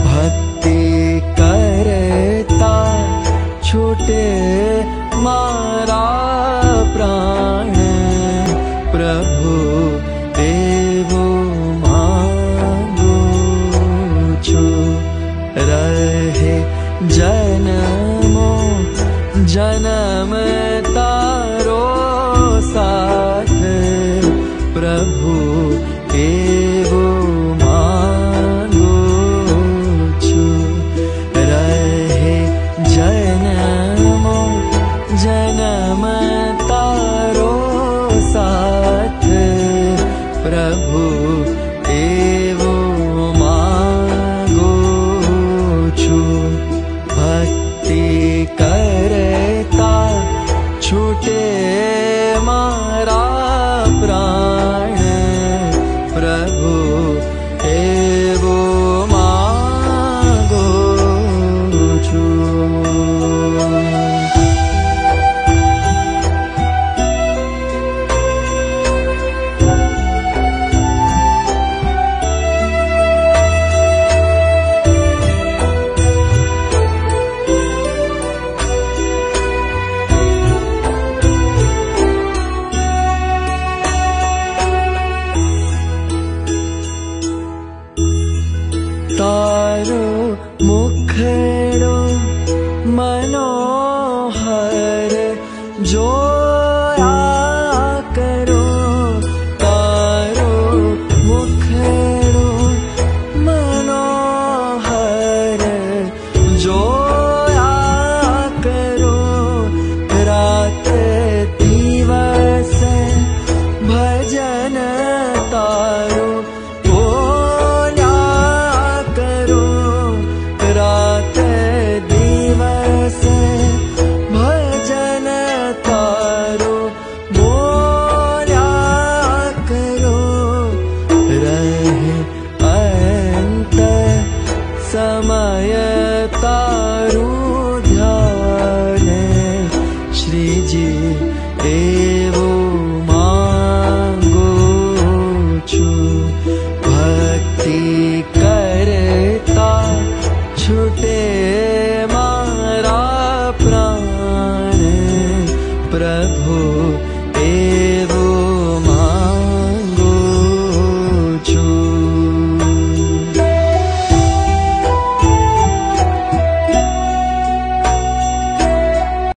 भक्ति करता छूटे मारा प्राण प्रभु देवो मांगो छो रहे जन्मो जन्म तारो साथ प्रभु देवो मांगो छो रहे जन्मो जन्म तारो साथ प्रभु देवो मांगो छो भक्ति करता छूटे मारा प्राण प्रभु देवो मांगो छो। तारो मुखड़ो मनोहर जोया करो तारो मुखड़ो मनोहर जोया करो रात दिवस भजन तारो रात दिवस भजन तारो बोल्या करो रहे अंत समय तारो ध्यान श्री जी देवो मांगो छो भक्ति करता छूटे मारा प्राण प्रभु